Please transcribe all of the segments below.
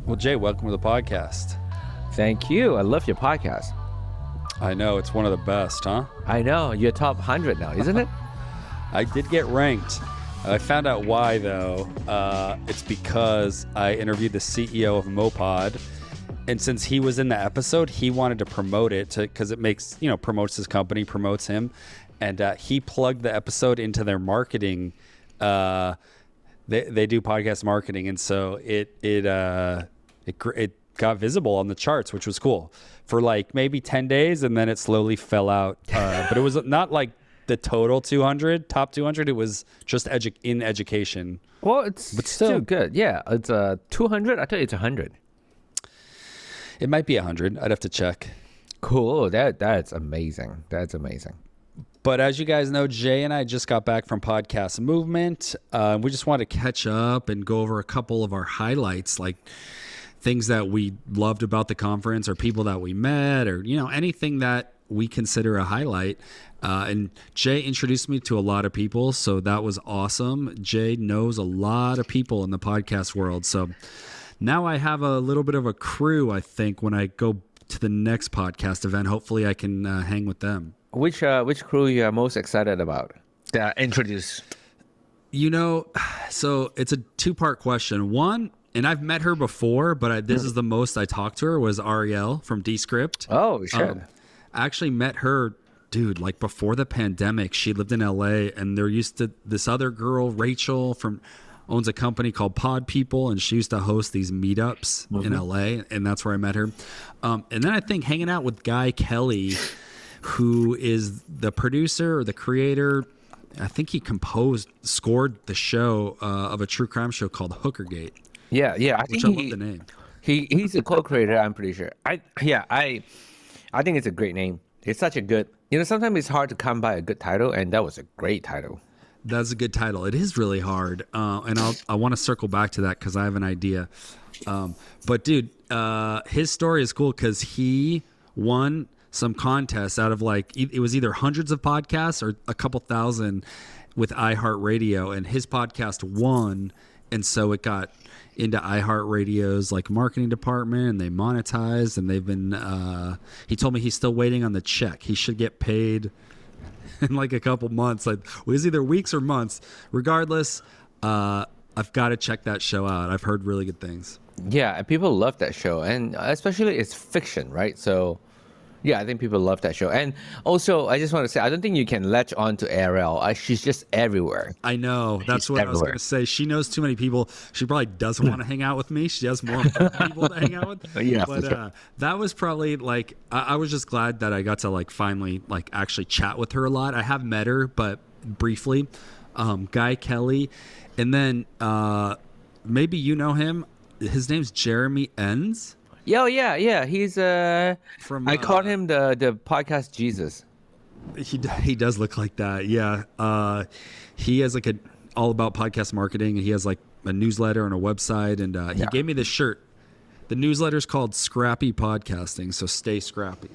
Well, Jay, welcome to the podcast. Thank you. I love your podcast. I know, it's one of the best, huh? I know. You're top 100 now, isn't it? I did get ranked. I found out why, though. It's because I interviewed the CEO of Mopod. And since he was in the episode, he wanted to promote it because it makes, promotes his company, promotes him. And he plugged the episode into their marketing. They do podcast marketing. And so it got visible on the charts, which was cool for like maybe 10 days. And then it slowly fell out. But it was not like the total top 200. It was just in education. Well, but still good. Yeah, it's 200. I thought it's 100. It might be 100. I'd have to check. Cool. That's amazing. That's amazing. But as you guys know, Jay and I just got back from Podcast Movement. We just wanted to catch up and go over a couple of our highlights, like things that we loved about the conference or people that we met or, anything that we consider a highlight. And Jay introduced me to a lot of people, so that was awesome. Jay knows a lot of people in the podcast world. So now I have a little bit of a crew, I think, when I go to the next podcast event. Hopefully I can hang with them. Which crew you are most excited about? Introduce. So it's a two-part question. One, and I've met her before, but this is the most I talked to her, was Ariel from Descript. Oh, shit. I actually met her, dude, like before the pandemic. She lived in LA, and there used to this other girl, Rachel, owns a company called Pod People, and she used to host these meetups in LA, and that's where I met her. And then I think hanging out with Guy Kelly, who is the producer or the creator. I think he scored the show of a true crime show called Hookergate. Yeah. I love the name. He's a co-creator, I'm pretty sure. I think it's a great name. It's such a good, sometimes it's hard to come by a good title, and that was a great title. That's a good title. It is really hard. And I want to circle back to that because I have an idea. But dude, his story is cool because he won some contests out of it was either hundreds of podcasts or a couple thousand with iHeart Radio, and his podcast won. And so it got into iHeart Radio's marketing department, and they monetized, and they've been, he told me he's still waiting on the check. He should get paid in a couple months. It was either weeks or months. Regardless, I've got to check that show out. I've heard really good things. Yeah, and people love that show, and especially it's fiction, right? So yeah, I think people love that show. And also, I just want to say, I don't think you can latch on to Ariel. She's just everywhere. I know. That's what I was going to say. She knows too many people. She probably doesn't want to hang out with me. She has more people to hang out with. Yeah, but sure. That was probably I was just glad that I got to finally actually chat with her a lot. I have met her, but briefly. Guy Kelly. And then maybe you know him. His name's Jeremy Enns. Yeah. He's from. I called him the podcast Jesus. He does look like that. Yeah. He has a all about podcast marketing, and he has a newsletter and a website, and he gave me this shirt. The newsletter's called Scrappy Podcasting, so stay scrappy.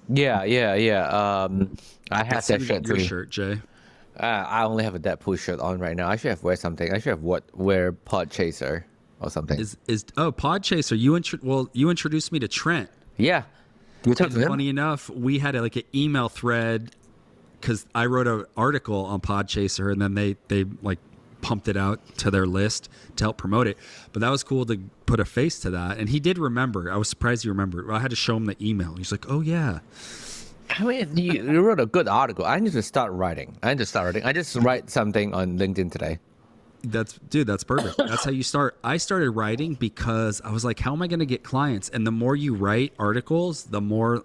Yeah. I have that shirt too. Your shirt, Jay. I only have a Deadpool shirt on right now. I should have wear something. I should have wear Pod Chaser or something. Pod Chaser? You introduced me to Trent. Yeah. You talked to him? Funny enough, we had an email thread because I wrote an article on Pod Chaser, and then they pumped it out to their list to help promote it. But that was cool to put a face to that, and he did remember. I was surprised he remembered. I had to show him the email. He's like, "Oh yeah." I mean, you wrote a good article. I need to start writing. I just write something on LinkedIn today. That's perfect. That's how you start. I started writing because I was like, how am I going to get clients? And the more you write articles, the more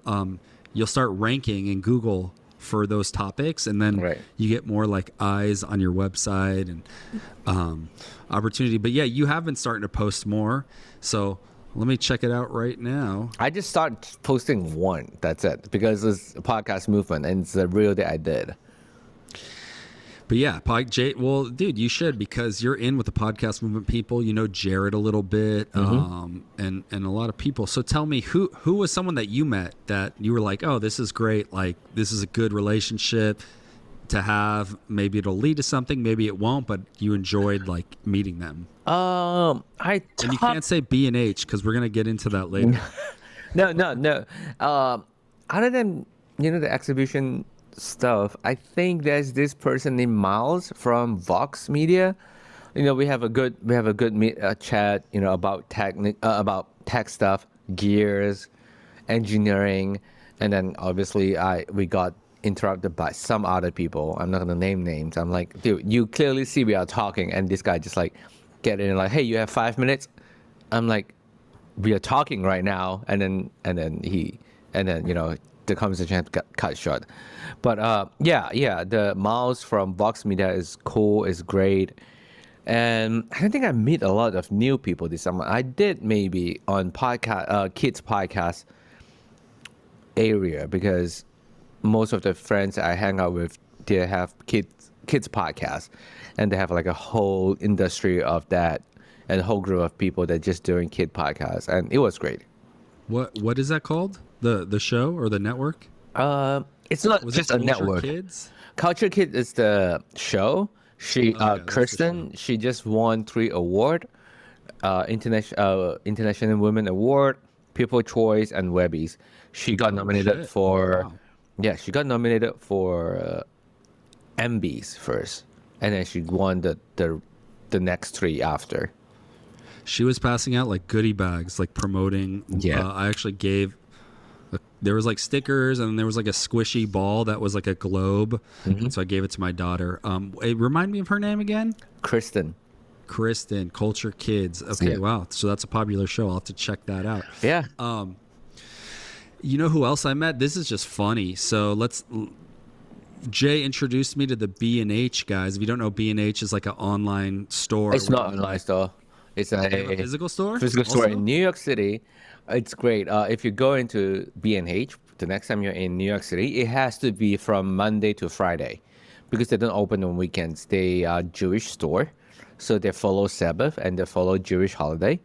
you'll start ranking in Google for those topics. And then you get more eyes on your website and opportunity. But yeah, you have been starting to post more. So let me check it out right now. I just started posting one. That's it. Because it's a podcast movement, and it's a real thing I did. But yeah, Jay, well, dude, you should, because you're in with the podcast movement people. You know Jared a little bit, and a lot of people. So tell me, who was someone that you met that you were like, oh, this is great. This is a good relationship. to have? Maybe it'll lead to something, maybe it won't, but you enjoyed like meeting them. And you can't say B&H because we're gonna get into that later. No. Other than the exhibition stuff, I think there's this person named Miles from Vox Media. We have a good chat, about tech stuff, gears, engineering, and then obviously we got interrupted by some other people. I'm not gonna name names. I'm like, dude, you clearly see we are talking, and this guy just like get in like, hey, you have 5 minutes. I'm like, we are talking right now, and then the conversation got cut short. But the Miles from Vox Media is cool, is great. And I don't think I meet a lot of new people this summer. I did maybe on kids podcast area, because most of the friends I hang out with, they have kids podcasts, and they have like a whole industry of that, and a whole group of people that just doing kid podcasts, and it was great. What is that called? The show or the network? It's not just a network. Kids? Culture Kid is the show. She Kristen, she just won 3 awards: International Women Award, People Choice, and Webbies. She got nominated for she got nominated for MBs first, and then she won the next 3 after. She was passing out like goodie bags, like promoting. Yeah. I actually gave. There was like stickers, and there was like a squishy ball that was like a globe. Mm-hmm. So I gave it to my daughter. Remind me of her name again. Kristen, Culture Kids. Okay, wow. So that's a popular show. I'll have to check that out. Yeah. You know who else I met? This is just funny. So Jay introduced me to the B&H guys. If you don't know, B&H is like an online store. It's not an online store. It's a physical store. Physical store in New York City. It's great. If you go into B&H, the next time you're in New York City, it has to be from Monday to Friday, because they don't open on weekends. They are Jewish store, so they follow Sabbath and they follow Jewish holiday.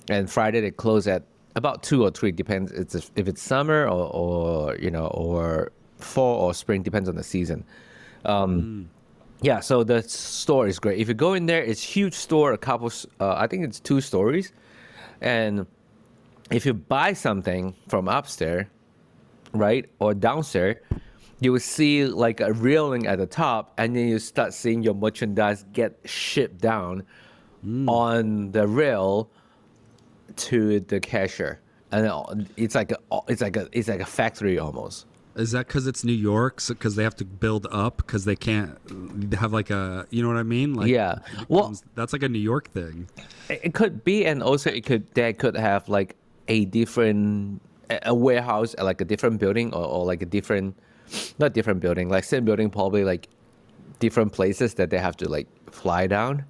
And Friday they close at about 2 or 3, depends if it's summer or fall or spring, depends on the season. Yeah, so the store is great. If you go in there, it's huge store, I think it's 2 stories. And if you buy something from upstairs, right, or downstairs, you will see like a railing at the top, and then you start seeing your merchandise get shipped down on the rail to the cashier, and it's like a factory almost. Is that because it's New York? Because they have to build up, because they can't have like a, you know what I mean? Like, yeah. Well, that's like a New York thing. It could be, and also they could have like a warehouse at like a different building, or like a different, not different building, like same building, probably like different places that they have to like fly down.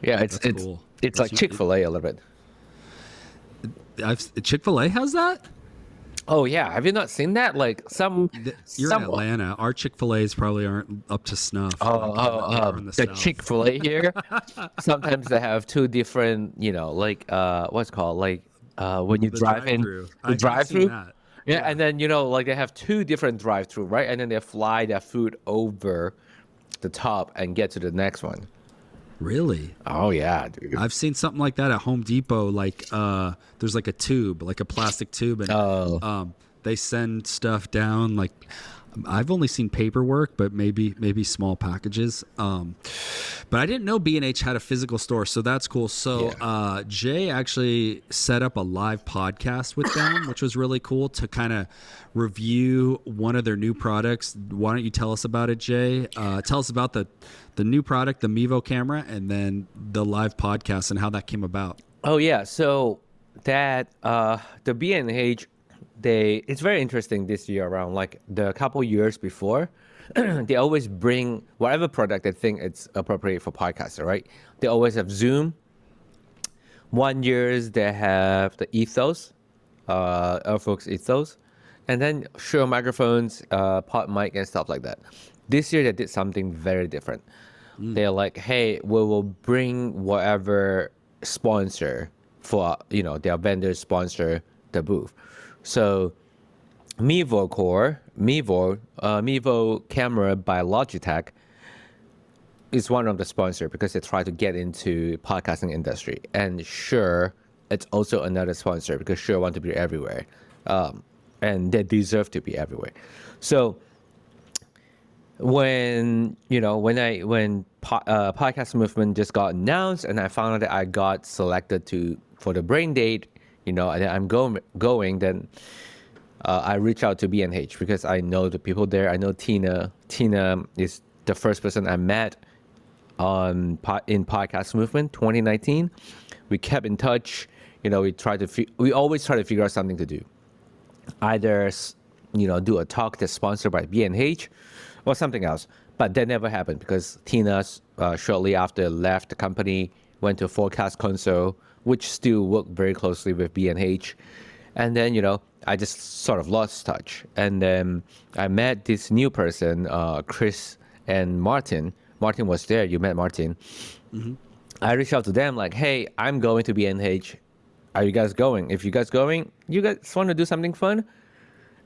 Yeah, it's cool. It's like Chick-fil-A a little bit. Chick-fil-A has that? Oh yeah, have you not seen that? Like you're in Atlanta. Our Chick-fil-A's probably aren't up to snuff. The Chick-fil-A here. Sometimes they have 2 different, like what's it called, like when you drive in the drive-through. Yeah, and then like they have 2 different drive-through, right? And then they fly their food over the top and get to the next one. Really? Oh yeah, dude. I've seen something like that at Home Depot. Like there's like a tube, like a plastic tube, and they send stuff down. Like I've only seen paperwork, but maybe small packages. But I didn't know B&H had a physical store, so that's cool. So Jay actually set up a live podcast with them, which was really cool, to kind of review one of their new products. Why don't you tell us about it, Jay? Tell us about the new product, the Mevo Camera, and then the live podcast and how that came about. Oh yeah, so that the B&H, it's very interesting this year around. Like the couple years before, they always bring whatever product they think it's appropriate for podcaster, right? They always have Zoom. One year they have the Ethos, Airfox Ethos, and then Shure microphones, pod mic, and stuff like that. This year they did something very different. They're like, hey, we will bring whatever sponsor for, their vendors sponsor the booth. So Mevo Core, Mevo Camera by Logitech is one of the sponsors because they try to get into podcasting industry. And Shure, it's also another sponsor because Shure want to be everywhere, and they deserve to be everywhere. So when podcast movement just got announced and I found out that I got selected for the brain date, and I'm going, then I reach out to B&H because I know the people there. I know Tina is the first person I met in podcast movement 2019. We kept in touch. We always try to figure out something to do, either do a talk that's sponsored by B&H or something else. But that never happened because Tina shortly after left the company, went to Forecast Console, which still worked very closely with B&H. And then I just sort of lost touch. And then I met this new person, Chris and Martin. Martin was there. You met Martin. Mm-hmm. I reached out to them like, hey, I'm going to B&H. Are you guys going? If you guys going, you guys want to do something fun?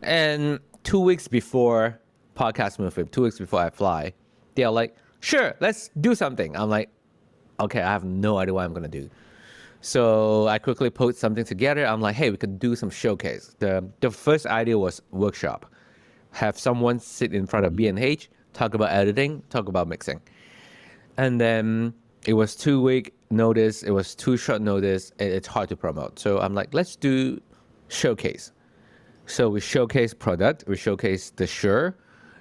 And 2 weeks before podcast movement, 2 weeks before I fly, they're like, sure, let's do something. I'm like, okay, I have no idea what I'm going to do. So I quickly put something together. I'm like, hey, we could do some showcase. The first idea was workshop. Have someone sit in front of B&H, talk about editing, talk about mixing. And then it was 2 week notice. It was too short notice. And it's hard to promote. So I'm like, let's do showcase. So we showcase product. We showcase the Shure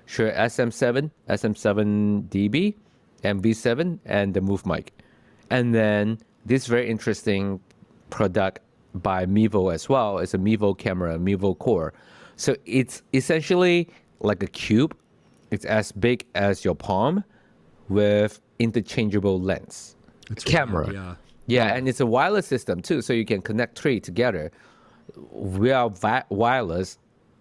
SM7, SM7DB, and V7, and the Move mic. And then this very interesting product by Mevo as well is a Mevo Camera, Mevo Core. So it's essentially like a cube. It's as big as your palm with interchangeable lens. It's camera. Wild, yeah, and it's a wireless system too, so you can connect three together. We are wireless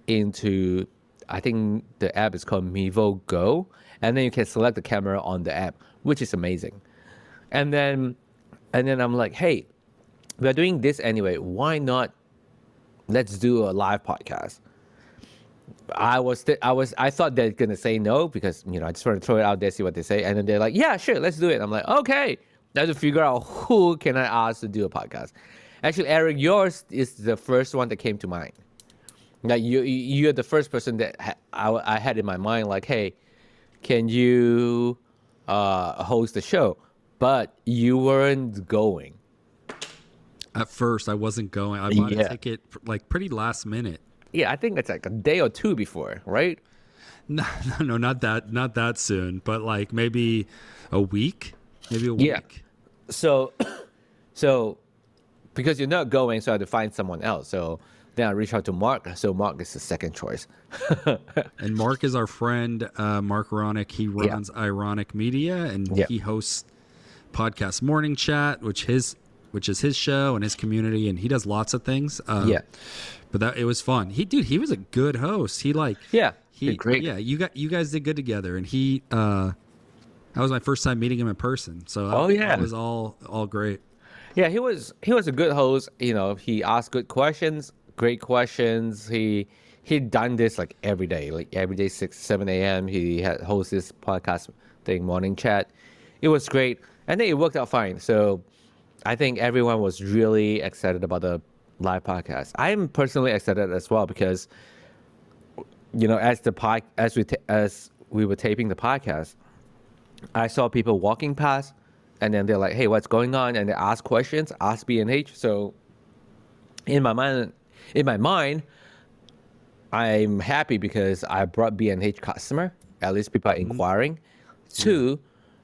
into, I think the app is called Mevo Go, and then you can select the camera on the app, which is amazing. And then I'm like, hey, we're doing this anyway. Why not? Let's do a live podcast. I thought they're gonna say no because I just want to throw it out there, see what they say, and then they're like, yeah, sure, let's do it. I'm like, okay. I have to figure out who can I ask to do a podcast. Actually, Eric, yours is the first one that came to mind. Like you're the first person that I had in my mind. Like, hey, can you host the show? But you weren't going. At first, I wasn't going. I bought a ticket like pretty last minute. Yeah, I think it's like a day or two before, right? No, not that soon. But like maybe a week. Maybe a week. Yeah. So because you're not going, so I had to find someone else. So then I reached out to Mark. So Mark is the second choice. And Mark is our friend, Mark Ronick. He runs Ironic Media, and he hosts Podcast Morning Chat, which is his show and his community, and he does lots of things. But it was fun. He was a good host. He did great. Yeah, you guys did good together, and that was my first time meeting him in person. So it was all great. Yeah, he was a good host. He asked good questions, great questions. He'd done this like every day, 6, 7 a.m. He had host this podcast thing, Morning Chat. It was great, and then it worked out fine. So I think everyone was really excited about the live podcast. I'm personally excited as well because as we were taping the podcast, I saw people walking past, and then they're like, hey, what's going on? And they ask questions, ask B&H. So in my mind, I'm happy because I brought B&H customer. At least people are inquiring. Two,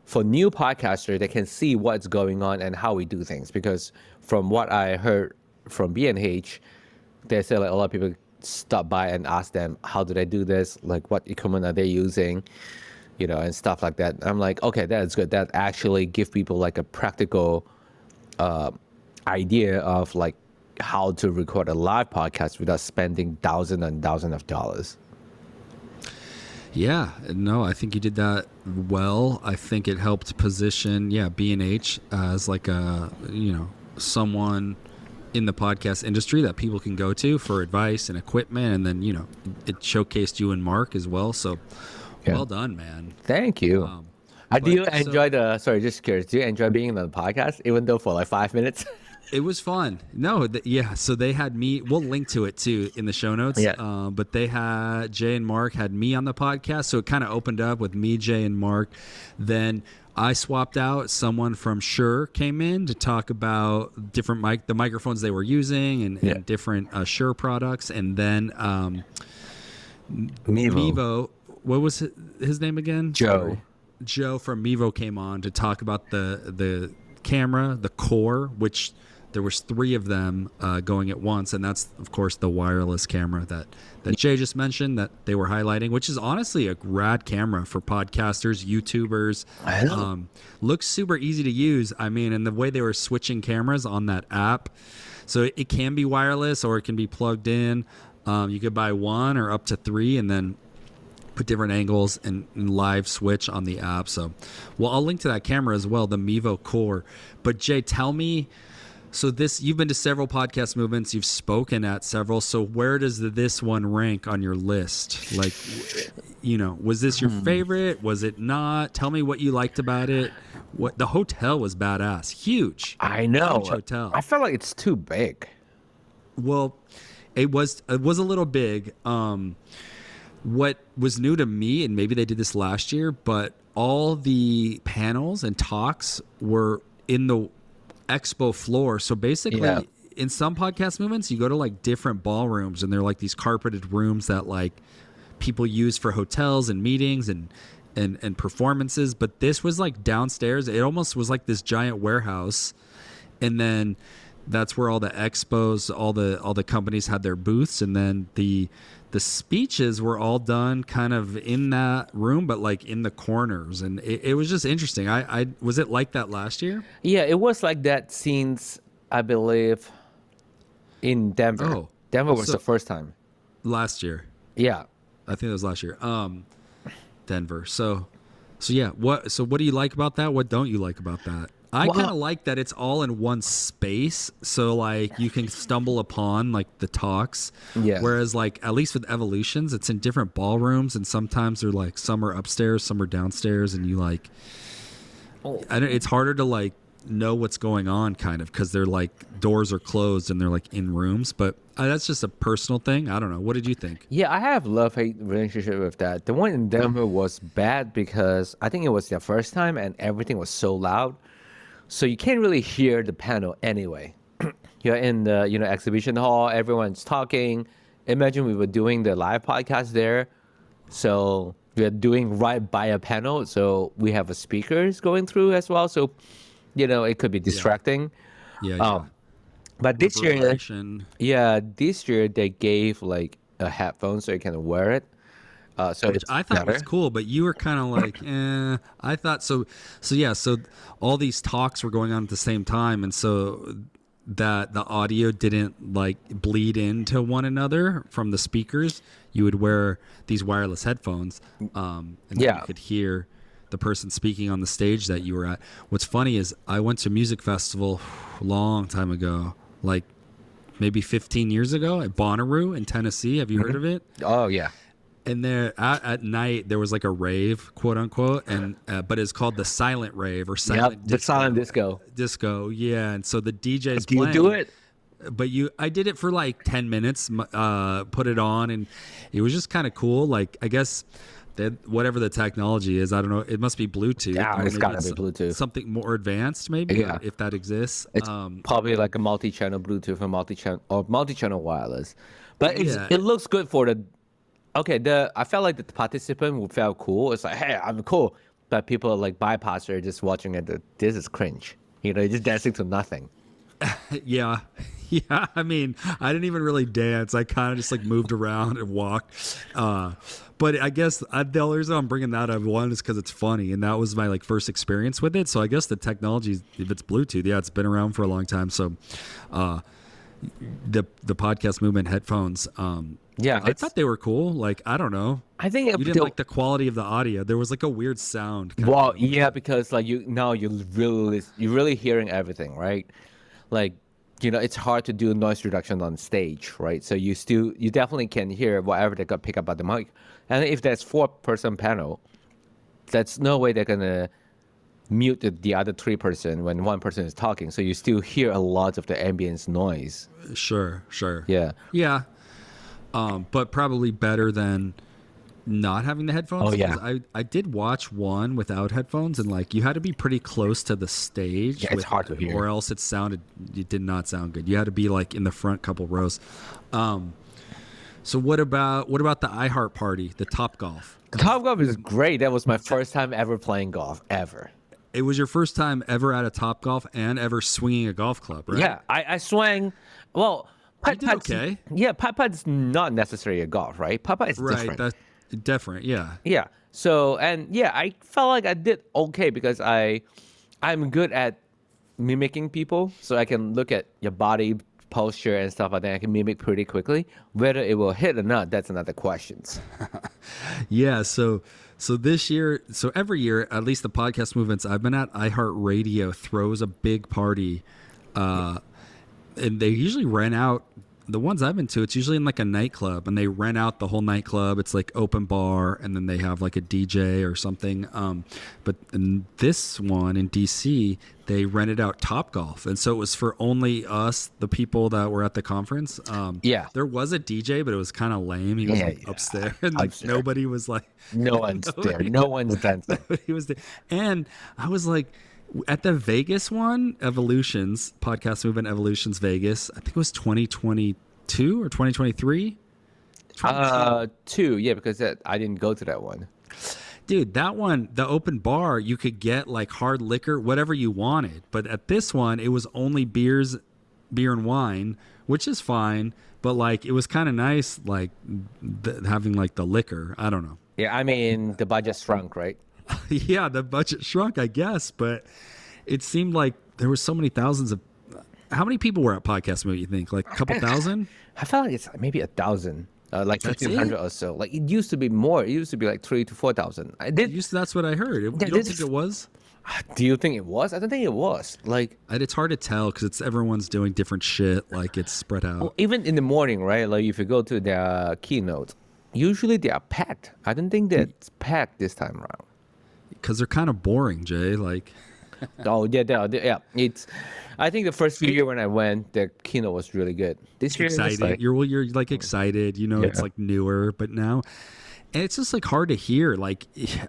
for new podcasters, they can see what's going on and how we do things. Because from what I heard from B&H, they said like a lot of people stop by and ask them, how do they do this? Like, what equipment are they using? And stuff like that. I'm like, okay, that's good. That actually give people like a practical idea of like how to record a live podcast without spending thousands and thousands of dollars. Yeah, no, I think you did that well. I think it helped position, B&H as like a, someone in the podcast industry that people can go to for advice and equipment, and then it showcased you and Mark as well. So well done, man. Thank you. Do you enjoy sorry, just curious, do you enjoy being on the podcast, even though for like 5 minutes? It was fun. No, yeah. So they had me. We'll link to it too in the show notes. Yeah. But they had Jay and Mark had me on the podcast, so it kind of opened up with me, Jay, and Mark. Then I swapped out. Someone from Shure came in to talk about different the microphones they were using and different Shure products. And then Mevo. What was his name again? Joe from Mevo came on to talk about the camera, the Core, which there was 3 of them going at once, and that's of course the wireless camera that Jay just mentioned that they were highlighting, which is honestly a rad camera for podcasters, YouTubers. I know. Looks super easy to use. I mean, and the way they were switching cameras on that app, so it can be wireless or it can be plugged in. You could buy 1 or up to 3, and then put different angles and live switch on the app. So, well, I'll link to that camera as well, the Mevo Core. But Jay, tell me, so you've been to several podcast movements, you've spoken at several. So where does this one rank on your list? Like, was this your favorite? Was it not? Tell me what you liked about it. The hotel was badass, huge. I know. Huge hotel. I felt like it's too big. Well, it was a little big. What was new to me, and maybe they did this last year, but all the panels and talks were in the expo floor. So basically, in some podcast movements, you go to like different ballrooms, and they're like these carpeted rooms that like people use for hotels and meetings and performances. But this was like downstairs. It almost was like this giant warehouse, and then that's where all the expos, all the companies had their booths, and then the speeches were all done kind of in that room, but like in the corners, and it was just interesting. I was it like that last year? Yeah, it was like that since I believe in Denver. Oh, Denver was the first time. Last year. Yeah, I think it was last year. Denver. So yeah. What do you like about that? What don't you like about that? I kind of like that it's all in one space, so like you can stumble upon like the talks. Yeah. Whereas like at least with Evolutions, it's in different ballrooms, and sometimes they're like some are upstairs, some are downstairs, and you like, it's harder to like know what's going on kind of because they're like doors are closed and they're like in rooms. But that's just a personal thing. I don't know. What did you think? Yeah, I have love-hate relationship with that. The one in Denver was bad because I think it was their first time and everything was so loud. So you can't really hear the panel anyway. You're in the exhibition hall, everyone's talking. Imagine we were doing the live podcast there. So we're doing right by a panel. So we have speakers going through as well. So, it could be distracting. Yeah. But this year they gave like a headphone so you can wear it. Which I thought was cool, but you were kind of like, I thought so. So yeah, so all these talks were going on at the same time, and so that the audio didn't like bleed into one another from the speakers. You would wear these wireless headphones, and then you could hear the person speaking on the stage that you were at. What's funny is I went to a music festival a long time ago, like maybe 15 years ago at Bonnaroo in Tennessee. Have you heard of it? Oh yeah. And there at night there was like a rave, quote unquote, and but it's called the silent rave or silent the silent disco. Disco, yeah. And so the DJ's Do playing. you do it? But I did it for like 10 minutes, put it on, and it was just kind of cool. Like I guess that whatever the technology is, I don't know. It must be Bluetooth. Yeah, it's gotta be Bluetooth. Something more advanced, maybe, if that exists. It's probably like a multi-channel Bluetooth or multi-channel wireless. But it looks good for the. Okay, I felt like the participant felt cool. It's like, hey, I'm cool. But people like bypasser just watching it. This is cringe. Just dancing to nothing. Yeah. I mean, I didn't even really dance. I kind of just like moved around and walked. But I guess the only reason I'm bringing that up, one, is because it's funny, and that was my like first experience with it. So I guess the technology, if it's Bluetooth, it's been around for a long time. So, the podcast movement headphones. I thought they were cool. Like, I don't know. I think you didn't like the quality of the audio. There was like a weird sound. Well, yeah, because like you're really hearing everything, right? Like it's hard to do noise reduction on stage, right? So you definitely can hear whatever they got pick up at the mic. And if there's 4-person panel, that's no way they're gonna mute the other 3-person when one person is talking. So you still hear a lot of the ambience noise. Sure. Yeah. Yeah. But probably better than not having the headphones. Oh, yeah. 'Cause I did watch one without headphones, and like you had to be pretty close to the stage. Yeah, it's hard to hear. Or else it did not sound good. You had to be like in the front couple rows. So what about the iHeart party, the Topgolf? Topgolf is great. That was my first time ever playing golf, ever. It was your first time ever at a Topgolf and ever swinging a golf club, right? Yeah, I swung. Well, You did okay. Yeah, putt-putt's not necessarily a golf, right? Putt-putt is Right, different. that's different. Yeah. Yeah. So, and yeah, I felt like I did okay because I'm good at mimicking people, so I can look at your body posture and stuff like that. I can mimic pretty quickly. Whether it will hit or not, that's another question. Yeah, so this year, so every year, at least the podcast movements I've been at, iHeart Radio throws a big party, and they usually rent out. The ones I've been to, it's usually in like a nightclub, and they rent out the whole nightclub. It's like open bar, and then they have like a DJ or something. But in this one in DC, they rented out Topgolf, and so it was for only us, the people that were at the conference. Yeah. There was a DJ, but it was kind of lame. He was like upstairs, and like Upstairs. nobody was like, No one's there. No one's dancing. nobody was there. And I was like, at the Vegas one, Evolutions, Podcast Movement Evolutions Vegas, I think it was 2022 or 2023. 2, yeah, because I didn't go to that one. Dude, that one, the open bar, you could get like hard liquor, whatever you wanted. But at this one, it was only beer and wine, which is fine. But like, it was kind of nice, like having like the liquor. I don't know. Yeah, I mean, the budget shrunk, right? Yeah, the budget shrunk, I guess. But it seemed like there were so many thousands of. How many people were at Podcast Movie, you think? Like a couple thousand? I felt like it's maybe 1,000, like That's 1,500 it? or so. Like it used to be more. It used to be like 3,000 to 4,000. That's what I heard. You don't think it was? Do you think it was? I don't think it was. Like It's hard to tell because everyone's doing different shit. Like it's spread out. even in the morning, right? Like if you go to their keynote, usually they are packed. I don't think that's packed this time around. Because they're kind of boring, Jay. Like, Oh yeah. It's. I think the first few years when I went, the keynote was really good. This year, it's exciting. like, You're like excited. You know, it's like newer, but now, and it's just like hard to hear. Like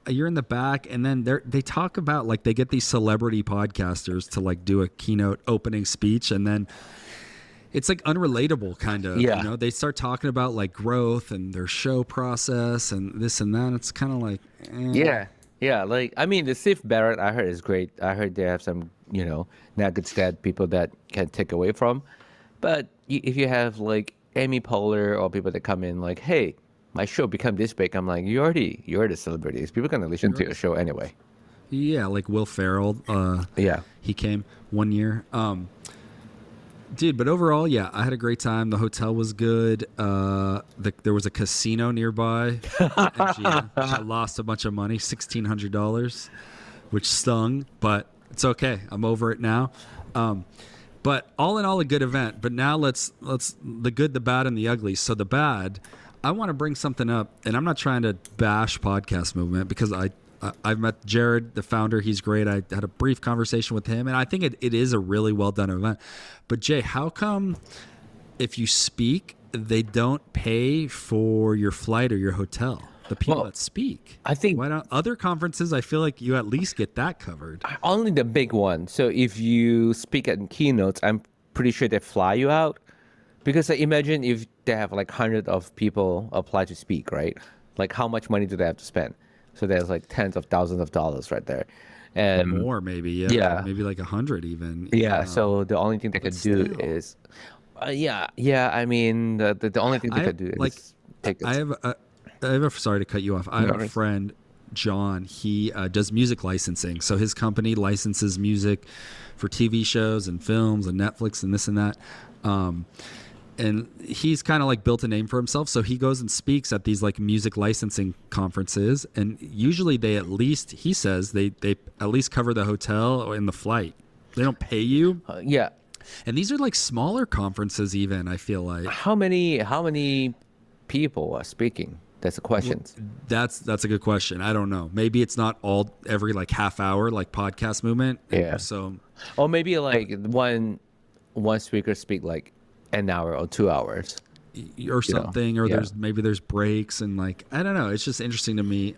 you're in the back, and then they talk about like they get these celebrity podcasters to like do a keynote opening speech, and then it's like unrelatable kind of. Yeah. You know, they start talking about like growth and their show process and this and that. It's kind of like, Yeah, like I mean, the Steve Barrett I heard is great. I heard they have some, nuggets that people that can take away from. But if you have like Amy Poehler or people that come in like, hey, my show become this big, I'm like, you're the celebrities. People are gonna listen to your show anyway. Yeah, like Will Ferrell. Yeah. He came one year. Dude, but overall, yeah, I had a great time. The hotel was good. There was a casino nearby. And I lost a bunch of money, $1,600, which stung, but it's okay. I'm over it now. But all in all, a good event. But now let's the good, the bad, and the ugly. So the bad, I want to bring something up, and I'm not trying to bash Podcast Movement because I've met Jared, the founder. He's great. I had a brief conversation with him, and I think it is a really well done event. But Jay, how come if you speak, they don't pay for your flight or your hotel? The people that speak. I think why don't other conferences? I feel like you at least get that covered. only the big one. So if you speak at keynotes, I'm pretty sure they fly you out. Because imagine if they have like hundreds of people apply to speak, right? Like how much money do they have to spend? So there's like tens of thousands of dollars right there. And More maybe, Yeah. maybe like 100 even. yeah, so the only thing they could do is, I mean, the only thing they could do is take it. Sorry to cut you off. I have a friend, John. He does music licensing. So his company licenses music for TV shows and films and Netflix and this and that. And he's kind of like built a name for himself. So he goes and speaks at these like music licensing conferences. And usually he says they at least cover the hotel and the flight. They don't pay you. Yeah. And these are like smaller conferences even, I feel like. How many people are speaking? That's the question. That's a good question. I don't know. Maybe it's not all every like half hour like podcast movement. Yeah. So Or maybe like one speaker speak like an hour or 2 hours. or something, or yeah. there's breaks and like I don't know. It's just interesting to me.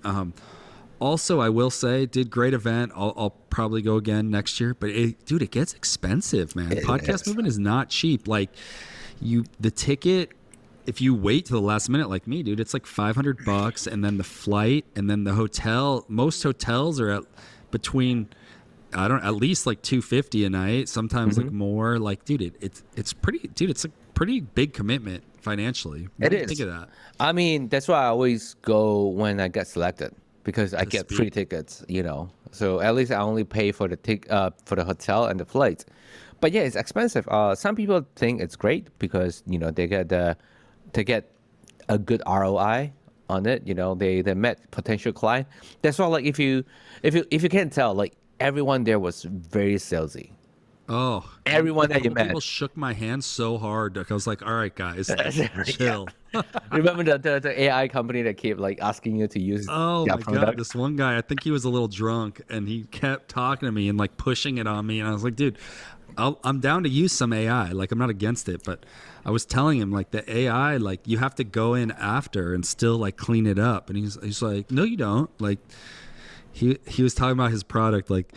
Also, I will say, did great event. I'll probably go again next year. But dude, it gets expensive, man. Podcast movement is not cheap. Like the ticket. If you wait to the last minute like me, dude, it's like $500, and then the flight, and then the hotel. Most hotels are between at least like $250 a night, sometimes like more. Like, dude, it's pretty, dude. It's a pretty big commitment financially. What do you think of that? I mean, that's why I always go when I get selected because I get speak. free tickets. So at least I only pay for the hotel and the flight. But yeah, it's expensive. Some people think it's great because they get a good ROI on it. They met potential client. That's why, like, if you can't tell, like, everyone there was very salesy. Oh, Everyone that you met. People shook my hand so hard. I was like, all right, guys, chill. Remember the AI company that kept like asking you to use Oh their my product? God, this one guy, I think he was a little drunk, and he kept talking to me and like pushing it on me, and I was like, dude, I'm down to use some AI. Like, I'm not against it, but I was telling him like the AI, like you have to go in after and still like clean it up, and he's like, no, you don't. Like he was talking about his product, like,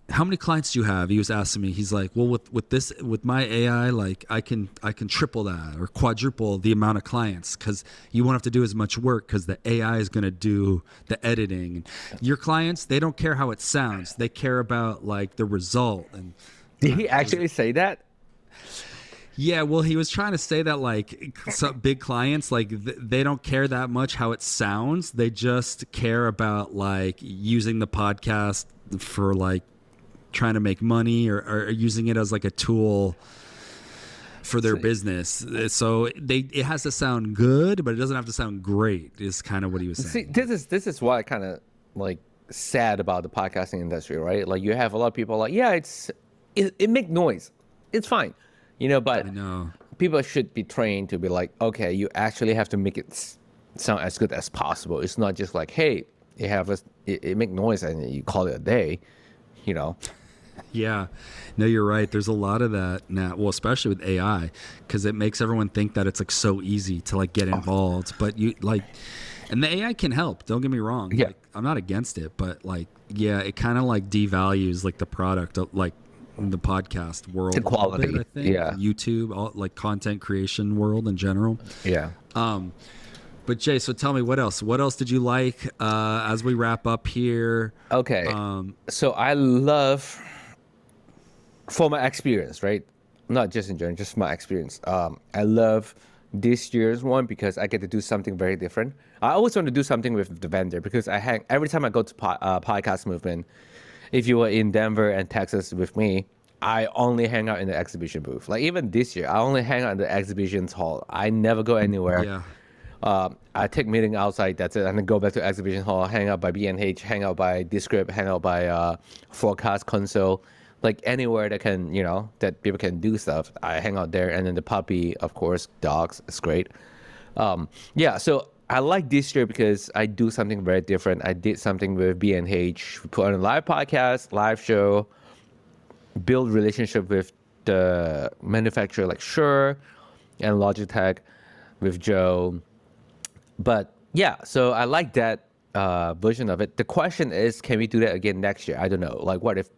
how many clients do you have? He was asking me. He's like, well, with my AI, like I can triple that or quadruple the amount of clients because you won't have to do as much work because the AI is going to do the editing. Your clients, they don't care how it sounds. They care about like the result. And Did he actually say that? yeah, well, he was trying to say that like some big clients, like they don't care that much how it sounds. They just care about like using the podcast for like trying to make money or using it as like a tool for their business. So it has to sound good, but it doesn't have to sound great is kind of what he was saying. See, this is what I kind of like sad about the podcasting industry, right? Like you have a lot of people like, yeah, it make noise. It's fine. But I know. people should be trained to be like, okay, you actually have to make it sound as good as possible. It's not just like, hey, it make noise and you call it a day, Yeah, no, you're right. There's a lot of that now. Well, especially with AI, because it makes everyone think that it's like so easy to like get involved. But you like, and the AI can help. Don't get me wrong. Yeah, like, I'm not against it, but like, yeah, it kind of like devalues like the product, like in the podcast world, the quality. I think. Yeah, YouTube, all, like content creation world in general. Yeah. But Jay, so tell me what else? What else did you like as we wrap up here? Okay. So I love, for my experience, right? Not just in general, just my experience. I love this year's one because I get to do something very different. I always want to do something with the vendor because every time I go to podcast movement. If you were in Denver and Texas with me, I only hang out in the exhibition booth. Like even this year, I only hang out in the exhibitions hall. I never go anywhere. Yeah. I take meeting outside, that's it, and then go back to exhibition hall, hang out by B&H, hang out by Descript, hang out by Forecast Console, like anywhere that can, that people can do stuff. I hang out there, and then the puppy, of course, dogs, it's great. Yeah, so I like this year because I do something very different. I did something with B&H, put on a live podcast, live show, build relationship with the manufacturer like Shure and Logitech with Joe. But yeah, so I like that version of it. The question is, can we do that again next year? I don't know. Like what if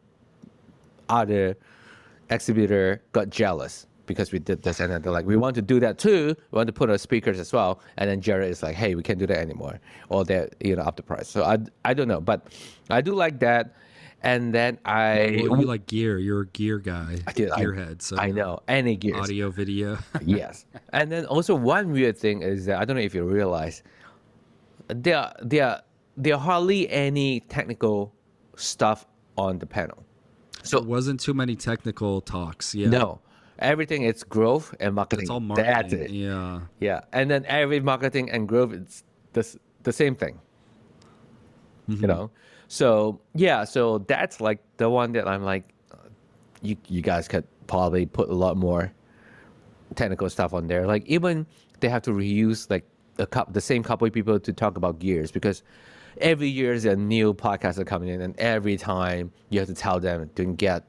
other exhibitor got jealous because we did this and then they're like, we want to do that too. We want to put our speakers as well. And then Jared is like, hey, we can't do that anymore. Or they're, up the price. So I don't know, but I do like that. And then you like gear. You're a gear guy. Gearhead. So I know. Any gears. Audio, video. Yes. And then also one weird thing is that I don't know if you realize there are hardly any technical stuff on the panel. So it wasn't too many technical talks. Yeah. No. Everything is growth and marketing. It's all marketing. That's it. Yeah. Yeah. And then every marketing and growth it's the same thing. Mm-hmm. So yeah, so that's like the one that I'm like, you guys could probably put a lot more technical stuff on there. Like even they have to reuse like the same couple of people to talk about gears, because every year there's a new podcaster coming in, and every time you have to tell them don't get,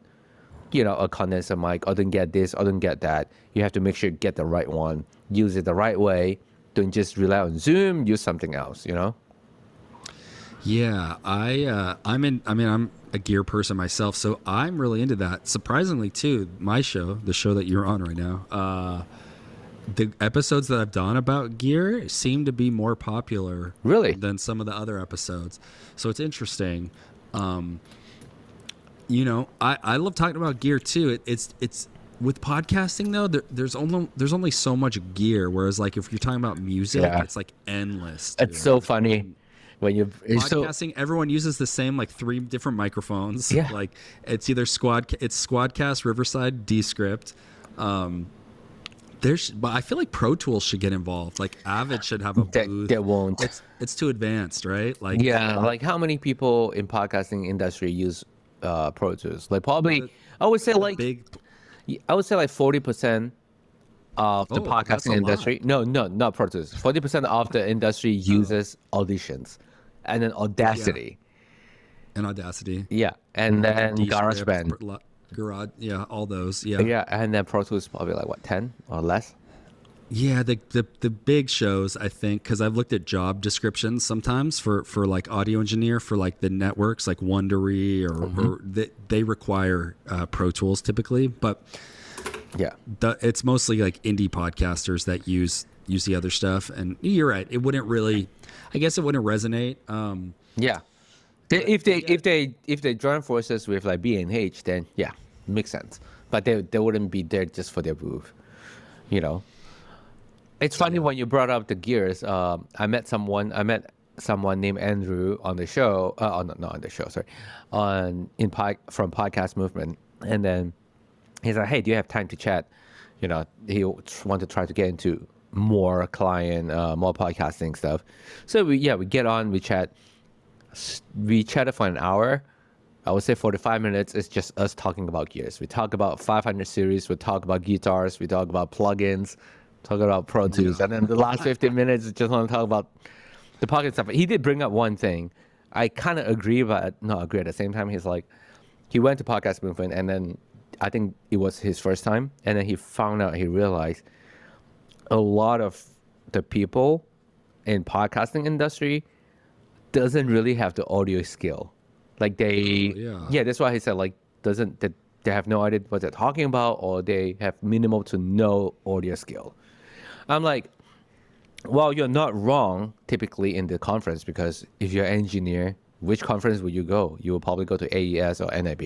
a condenser mic, or don't get this, or don't get that. You have to make sure you get the right one, use it the right way. Don't just rely on Zoom. Use something else. Yeah, I'm a gear person myself, so I'm really into that. Surprisingly, too, my show, the show that you're on right now, the episodes that I've done about gear seem to be more popular, Really? than some of the other episodes. So it's interesting. I love talking about gear too. It's with podcasting though. There's only so much gear. Whereas like if you're talking about music, it's like endless. Dude. It's so funny. When you podcasting, everyone uses the same like 3 different microphones. Yeah. Like it's either Squadcast, Riverside, Descript. But I feel like Pro Tools should get involved. Like Avid should have a booth. They won't. It's too advanced, right? Like like how many people in podcasting industry use Pro Tools? Like probably I would say like 40% of the podcasting industry. No, not Pro Tools. 40% of the industry uses Auditions, and then Audacity. And Audacity. Yeah, and then GarageBand. Garage, all those. Yeah, and then Pro Tools probably like what, 10 or less. Yeah, the big shows, I think, because I've looked at job descriptions sometimes for like audio engineer for like the networks like Wondery or they require Pro Tools typically, but it's mostly like indie podcasters that use the other stuff. And you're right, it wouldn't resonate. If they join forces with like B&H, then makes sense. But they wouldn't be there just for their booth, It's funny when you brought up the gears. I met someone named Andrew on the show. Not on the show, sorry, from Podcast Movement, and then he's like, "Hey, do you have time to chat?" He want to try to get into more client, more podcasting stuff. So we get on, we chat. We chatted for an hour. I would say 45 minutes is just us talking about gears. We talk about 500 series. We talk about guitars. We talk about plugins. Talk about Pro Tools. And then the last 15 minutes is just want to talk about the pocket stuff. He did bring up one thing. I kind of agree, but not agree at the same time. He's like, he went to Podcast Movement, and then I think it was his first time. And then he realized a lot of the people in podcasting industry doesn't really have the audio skill. Like that's why he said like they have no idea what they're talking about, or they have minimal to no audio skill. I'm like, well, you're not wrong typically in the conference, because if you're an engineer, which conference would you go? You will probably go to AES or NAB.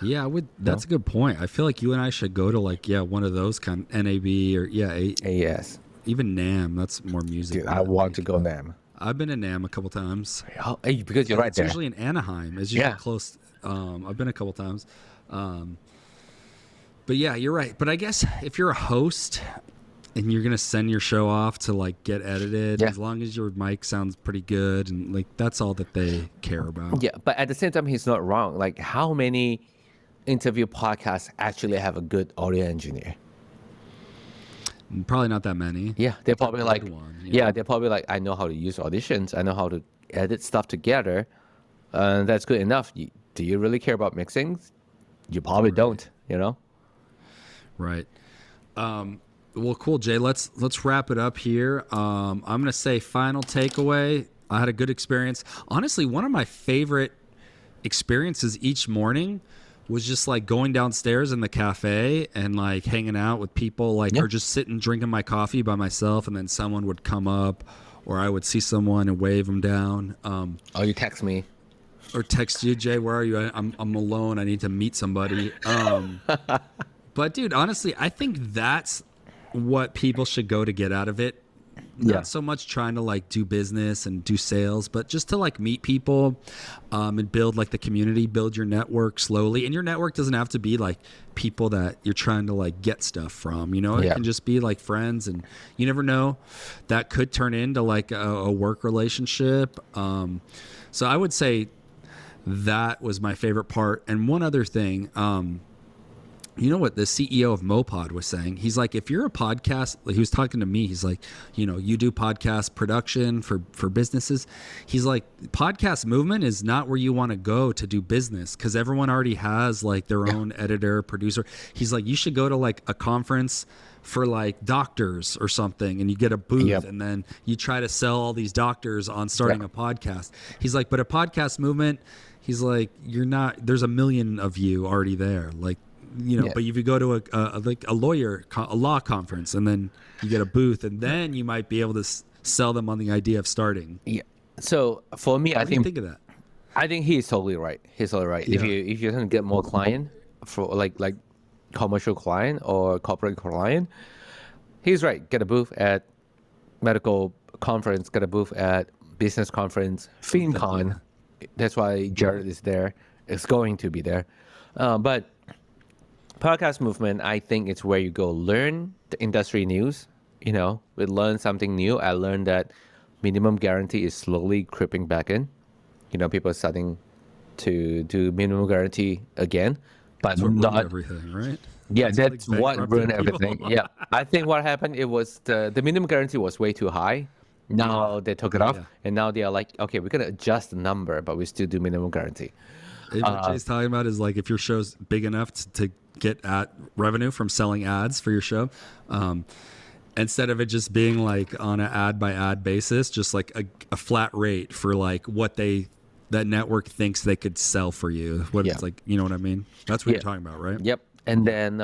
Yeah, I would. That's a good point. I feel like you and I should go to like one of those kind of NAB or AES. Even NAM. That's more music. Dude, I want to go NAM. I've been to NAM a couple times. Because you're right there. It's usually in Anaheim. It's usually close. I've been a couple times. But yeah, you're right. But I guess if you're a host and you're gonna send your show off to like get edited, as long as your mic sounds pretty good, and like that's all that they care about. Yeah, but at the same time, he's not wrong. Like, how many interview podcasts actually have a good audio engineer? Probably not that many. Yeah, they're probably like, they're probably like, I know how to use Auditions. I know how to edit stuff together. That's good enough. Do you really care about mixing? You probably don't. Right. Well, cool, Jay. Let's wrap it up here. I'm gonna say final takeaway. I had a good experience. Honestly, one of my favorite experiences each morning was just like going downstairs in the cafe and like hanging out with people, like or just sitting drinking my coffee by myself, and then someone would come up, or I would see someone and wave them down. You text me. Or text you, Jay, where are you? I'm alone. I need to meet somebody. But dude, honestly, I think that's what people should go to get out of it. Not so much trying to like do business and do sales, but just to like meet people and build like the community, build your network slowly. And your network doesn't have to be like people that you're trying to like get stuff from, It can just be like friends, and you never know, that could turn into like a work relationship. So I would say that was my favorite part. And one other thing, You know what the CEO of Mopod was saying? He's like, if you're a podcast, he was talking to me. He's like, you do podcast production for businesses. He's like, podcast movement is not where you want to go to do business because everyone already has like their own editor, producer. He's like, you should go to like a conference for like doctors or something, and you get a booth, and then you try to sell all these doctors on starting a podcast. He's like, but a podcast movement, he's like, there's a million of you already there. Like, but if you go to a law conference, and then you get a booth, and then you might be able to sell them on the idea of starting. Yeah. So for me, What do you think of that? I think he's totally right. He's totally right. Yeah. If you're gonna get more client for like commercial client or corporate client, he's right. Get a booth at medical conference. Get a booth at business conference. FinCon. That's why Jared is there. It's going to be there. But podcast movement, I think it's where you go learn the industry news. We learn something new. I learned that minimum guarantee is slowly creeping back in. People are starting to do minimum guarantee again, but not everything, right? Yeah, that's what ruined everything. Yeah, I think what happened, it was the minimum guarantee was way too high. Now they took it off, and now they are like, okay, we're gonna adjust the number, but we still do minimum guarantee. What Jay's talking about is like if your show's big enough to get ad revenue from selling ads for your show, instead of it just being like on an ad by ad basis, just like a flat rate for like what that network thinks they could sell for you. It's like, you know what I mean? That's what you're talking about, right? Yep. And then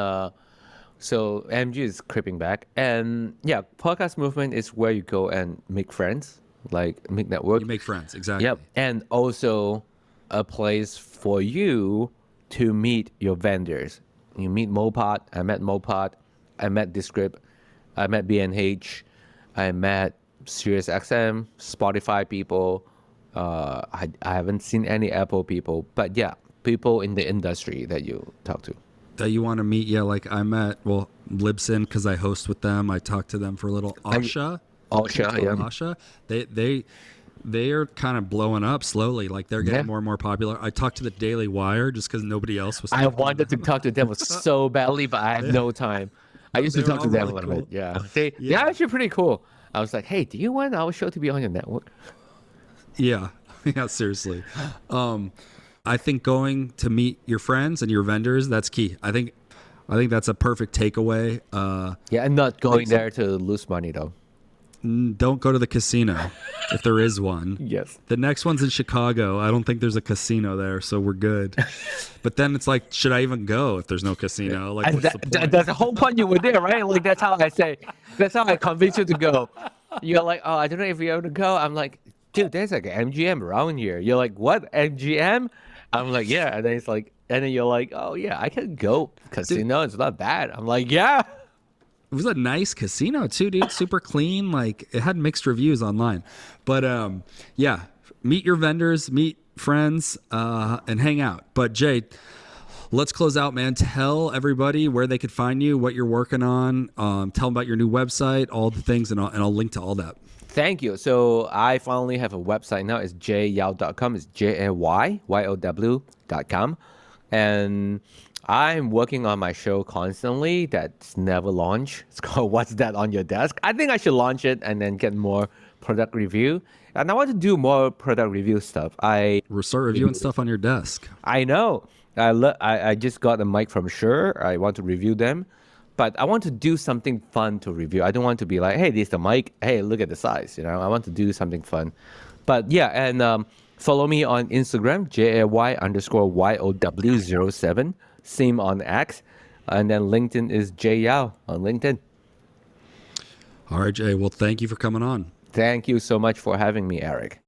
so MG is creeping back, and podcast movement is where you go and make friends, like make network. You make friends, exactly. Yep. And also a place for you to meet your vendors. You meet Mopod. I met Mopod. I met Descript. I met B&H. I met SiriusXM, Spotify people. I haven't seen any Apple people, but people in the industry that you talk to. That you want to meet, like I met, Libsyn, because I host with them. I talked to them for a little. Asha, they are kind of blowing up slowly. Like they're getting more and more popular. I talked to the Daily Wire just because nobody else was. I wanted to talk to them so badly, but I had no time. I used to talk to them a little bit. Yeah, they're actually pretty cool. I was like, hey, do you want our show to be on your network? Yeah, seriously. I think going to meet your friends and your vendors, that's key. I think that's a perfect takeaway. And not going there to lose money though. Don't go to the casino if there is one. Yes. The next one's in Chicago. I don't think there's a casino there, so we're good. But then it's like, should I even go if there's no casino? Like, what's the point? That's the whole point. You were there, right? Like that's how I convince you to go. You're like, oh, I don't know if you're able to go. I'm like, dude, there's like an MGM around here. You're like, what, MGM? I'm like, yeah. And then it's like, and then you're like, oh yeah, I can go casino. It's not bad. I'm like, yeah. It was a nice casino too, dude. Super clean. Like it had mixed reviews online, but meet your vendors, meet friends, and hang out. But Jay, let's close out, man. Tell everybody where they could find you, what you're working on. Tell them about your new website, all the things, and I'll link to all that. Thank you. So I finally have a website now. It's jayyao.com. It's JAYYOW.com. And I'm working on my show constantly that's never launched. It's called What's That on Your Desk? I think I should launch it and then get more product review. And I want to do more product review stuff. We'll start reviewing stuff on your desk. I know. I just got a mic from Shure. I want to review them. But I want to do something fun to review. I don't want to be like, hey, this is the mic. Hey, look at the size. I want to do something fun. But and follow me on Instagram, JAY_YOW07. Same on X. And then LinkedIn is Jay Yao on LinkedIn. All right, Jay. Well, thank you for coming on. Thank you so much for having me, Eric.